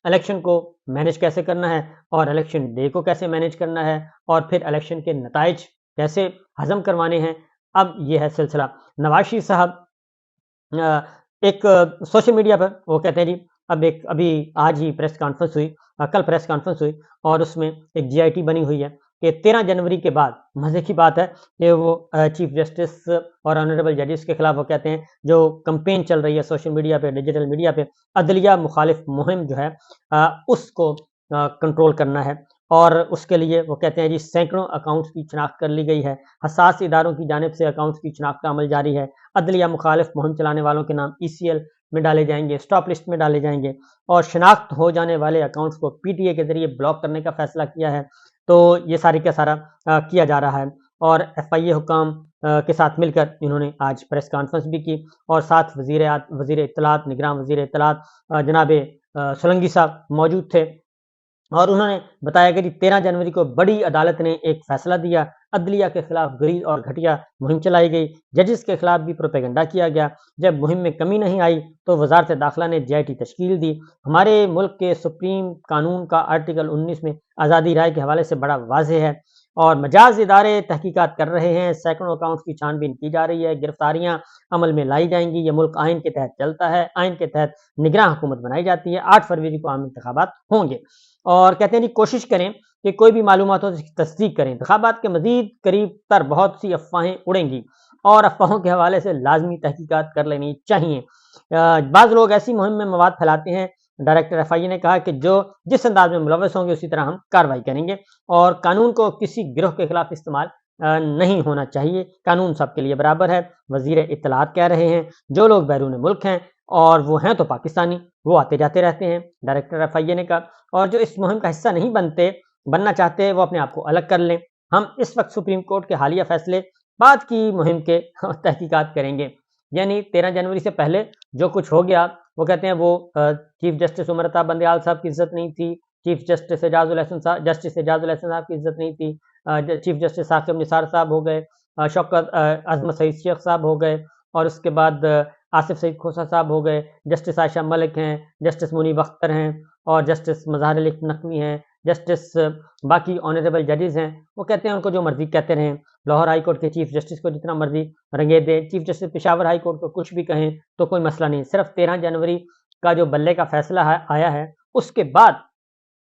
Election کو manage کیسے کرنا ہے اور الیکشن ڈے کو کیسے مینیج کرنا ہے اور پھر الیکشن کے نتائج کیسے ہضم کروانے ہیں. اب یہ ہے سلسلہ. نواز شریف صاحب ایک سوشل میڈیا پر وہ کہتے ہیں جی ابھی آج ہی پریس کانفرنس ہوئی، کل پریس کانفرنس ہوئی اور اس میں ایک جی آئی ٹی بنی ہوئی ہے کہ 13 جنوری کے بعد مزے کی بات ہے کہ وہ چیف جسٹس اور آنریبل ججز کے خلاف وہ کہتے ہیں جو کمپین چل رہی ہے سوشل میڈیا پہ، ڈیجیٹل میڈیا پہ، عدلیہ مخالف مہم جو ہے اس کو کنٹرول کرنا ہے. اور اس کے لیے وہ کہتے ہیں جی سینکڑوں اکاؤنٹس کی شناخت کر لی گئی ہے، حساس اداروں کی جانب سے اکاؤنٹس کی شناخت کا عمل جاری ہے. عدلیہ مخالف مہم چلانے والوں کے نام ECL میں ڈالے جائیں گے، اسٹاپ لسٹ میں ڈالے جائیں گے اور شناخت ہو جانے والے اکاؤنٹس کو PTA کے ذریعے بلاک کرنے کا فیصلہ کیا ہے. تو یہ ساری کا سارا کیا جا رہا ہے اور FIA حکام کے ساتھ مل کر انہوں نے آج پریس کانفرنس بھی کی اور ساتھ وزیر اطلاعات، نگراں وزیر اطلاعات جناب سولنگی صاحب موجود تھے اور انہوں نے بتایا کہ 13 جنوری کو بڑی عدالت نے ایک فیصلہ دیا، عدلیہ کے خلاف غلیظ اور گھٹیا مہم چلائی گئی، ججز کے خلاف بھی پروپیگنڈا کیا گیا. جب مہم میں کمی نہیں آئی تو وزارت داخلہ نے JIT تشکیل دی. ہمارے ملک کے سپریم قانون کا آرٹیکل 19 میں آزادی رائے کے حوالے سے بڑا واضح ہے اور مجاز ادارے تحقیقات کر رہے ہیں، سینکڑوں اکاؤنٹس کی چھان بین کی جا رہی ہے، گرفتاریاں عمل میں لائی جائیں گی. یہ ملک آئین کے تحت چلتا ہے، آئین کے تحت نگراں حکومت بنائی جاتی ہے. 8 فروری کو عام انتخابات ہوں گے اور کہتے ہیں جی کوشش کریں کہ کوئی بھی معلومات ہو کی تصدیق کریں. انتخابات کے مزید قریب تر بہت سی افواہیں اڑیں گی اور افواہوں کے حوالے سے لازمی تحقیقات کر لینی چاہیے. بعض لوگ ایسی مہم میں مواد پھیلاتے ہیں. ڈائریکٹر FIA نے کہا کہ جس انداز میں ملوث ہوں گے اسی طرح ہم کارروائی کریں گے اور قانون کو کسی گروہ کے خلاف استعمال نہیں ہونا چاہیے، قانون سب کے لیے برابر ہے. وزیر اطلاعات کہہ رہے ہیں جو لوگ بیرون ملک ہیں اور وہ ہیں تو پاکستانی، وہ آتے جاتے رہتے ہیں. ڈائریکٹر FIA نے کہا اور جو اس مہم کا حصہ نہیں بننا چاہتے وہ اپنے آپ کو الگ کر لیں. ہم اس وقت سپریم کورٹ کے حالیہ فیصلے بعد کی مہم کے تحقیقات کریں گے. یعنی 13 جنوری سے پہلے جو کچھ ہو گیا وہ کہتے ہیں وہ چیف جسٹس عمر عطا بندیال صاحب کی عزت نہیں تھی، چیف جسٹس اعجاز الحسن صاحب کی عزت نہیں تھی، چیف جسٹس ثاقب نثار صاحب ہو گئے، شوکت عظمت سعید شیخ صاحب ہو گئے اور اس کے بعد آصف سعید کھوسہ صاحب ہو گئے، جسٹس عائشہ ملک ہیں، جسٹس منیب اختر ہیں اور جسٹس مظہر علی نقوی ہیں، جسٹس باقی آنریبل ججز ہیں. وہ کہتے ہیں ان کو جو مرضی کہتے رہیں، لاہور ہائی کورٹ کے چیف جسٹس کو جتنا مرضی رنگے دیں، chief justice Peshawar high court کو کچھ بھی کہیں تو کوئی مسئلہ نہیں. صرف 13 جنوری کا جو بلے کا فیصلہ آیا ہے اس کے بعد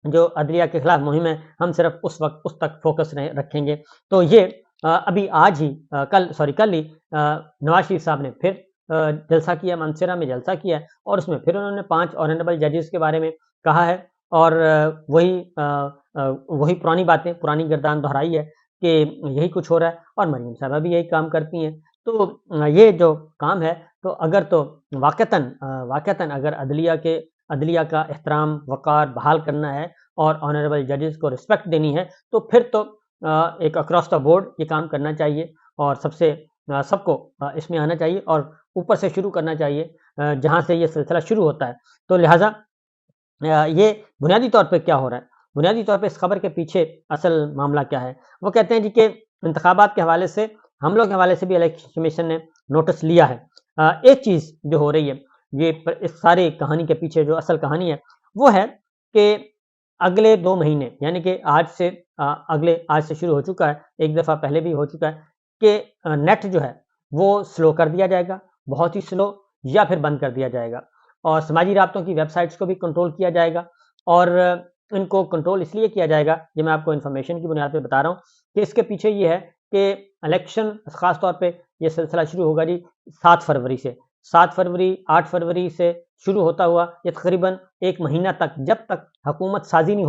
جو عدلیہ کے خلاف مہم ہے ہم صرف اس تک فوکس رکھیں گے. تو یہ ابھی آج ہی کل ہی نواز شریف صاحب نے پھر جلسہ کیا، مانسیرا میں جلسہ کیا اور اس میں پھر انہوں نے 5 آنریبل ججز کے بارے میں کہا ہے اور وہی پرانی باتیں، پرانی گردان دہرائی ہے کہ یہی کچھ ہو رہا ہے اور مریم صاحبہ بھی یہی کام کرتی ہیں. تو یہ جو کام ہے تو واقعتاً اگر عدلیہ کا احترام وقار بحال کرنا ہے اور آنریبل ججز کو رسپیکٹ دینی ہے تو پھر تو ایک اکراس دا بورڈ یہ کام کرنا چاہیے اور سب کو اس میں آنا چاہیے اور اوپر سے شروع کرنا چاہیے جہاں سے یہ سلسلہ شروع ہوتا ہے. تو لہٰذا یہ بنیادی طور پہ کیا ہو رہا ہے، بنیادی طور پہ اس خبر کے پیچھے اصل معاملہ کیا ہے. وہ کہتے ہیں جی کہ انتخابات کے حوالے سے، حملوں کے حوالے سے بھی الیکشن کمیشن نے نوٹس لیا ہے. ایک چیز جو ہو رہی ہے یہ اس ساری کہانی کے پیچھے جو اصل کہانی ہے وہ ہے کہ اگلے 2 مہینے یعنی کہ آج سے شروع ہو چکا ہے، ایک دفعہ پہلے بھی ہو چکا ہے کہ نیٹ جو ہے وہ سلو کر دیا جائے گا، بہت ہی سلو، یا پھر بند کر دیا جائے گا اور سماجی رابطوں کی ویب سائٹس کو بھی کنٹرول کیا جائے گا. اور ان کو کنٹرول اس لیے کیا جائے گا، یہ میں آپ کو انفارمیشن کی بنیاد پہ بتا رہا ہوں کہ اس کے پیچھے یہ ہے کہ الیکشن خاص طور پہ یہ سلسلہ شروع ہوگا جی 7 فروری سے، 8 فروری سے شروع ہوتا ہوا یہ تقریباً 1 مہینہ تک، جب تک حکومت سازی نہیں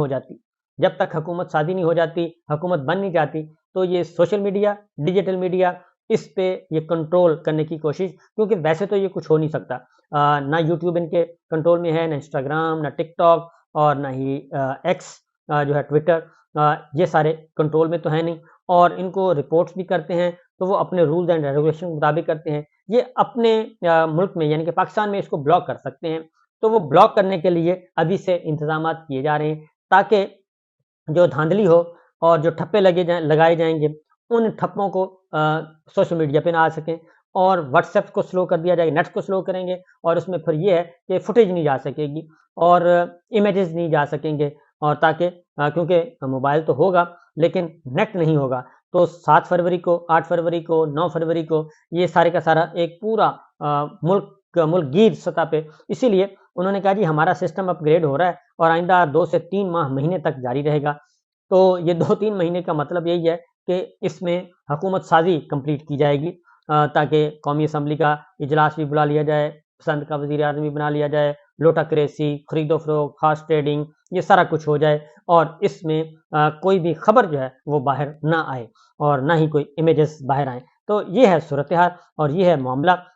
ہو جاتی، حکومت بن نہیں جاتی، تو یہ سوشل میڈیا، ڈیجیٹل میڈیا اس پہ یہ کنٹرول کرنے کی کوشش، کیونکہ ویسے تو یہ کچھ ہو نہیں سکتا، نہ یوٹیوب ان کے کنٹرول میں ہے، نہ انسٹاگرام، نہ ٹک ٹاک اور نہ ہی ایکس جو ہے ٹویٹر، یہ سارے کنٹرول میں تو ہے نہیں اور ان کو رپورٹس بھی کرتے ہیں تو وہ اپنے رولز اینڈ ریگولیشن کے مطابق کرتے ہیں. یہ اپنے ملک میں یعنی کہ پاکستان میں اس کو بلاک کر سکتے ہیں، تو وہ بلاک کرنے کے لیے ابھی سے انتظامات کیے جا رہے ہیں تاکہ جو دھاندلی ہو اور جو ٹھپے لگائے جائیں گے ان ٹھپوں کو سوشل میڈیا پہ نہ آ سکیں اور واٹس ایپ کو سلو کر دیا جائے گا، نیٹ کو سلو کریں گے، اور اس میں پھر یہ ہے کہ فوٹیج نہیں جا سکے گی اور امیجز نہیں جا سکیں گے، اور تاکہ کیونکہ موبائل تو ہوگا لیکن نیٹ نہیں ہوگا، تو 7 فروری کو، 8 فروری کو، 9 فروری کو یہ سارے کا سارا ایک پورا ملک گیر سطح پہ، اسی لیے انہوں نے کہا جی ہمارا سسٹم اپ گریڈ ہو رہا ہے اور آئندہ 2 سے 3 مہینے تک جاری رہے گا۔ تو یہ 2-3 مہینے کا مطلب یہی ہے کہ اس میں حکومت سازی کمپلیٹ کی جائے گی، تاکہ قومی اسمبلی کا اجلاس بھی بلا لیا جائے، پسند کا وزیر اعظم بھی بنا لیا جائے، لوٹا کریسی، خرید و فروخت، خاص ٹریڈنگ، یہ سارا کچھ ہو جائے، اور اس میں کوئی بھی خبر جو ہے وہ باہر نہ آئے اور نہ ہی کوئی امیجز باہر آئیں۔ تو یہ ہے صورتحال اور یہ ہے معاملہ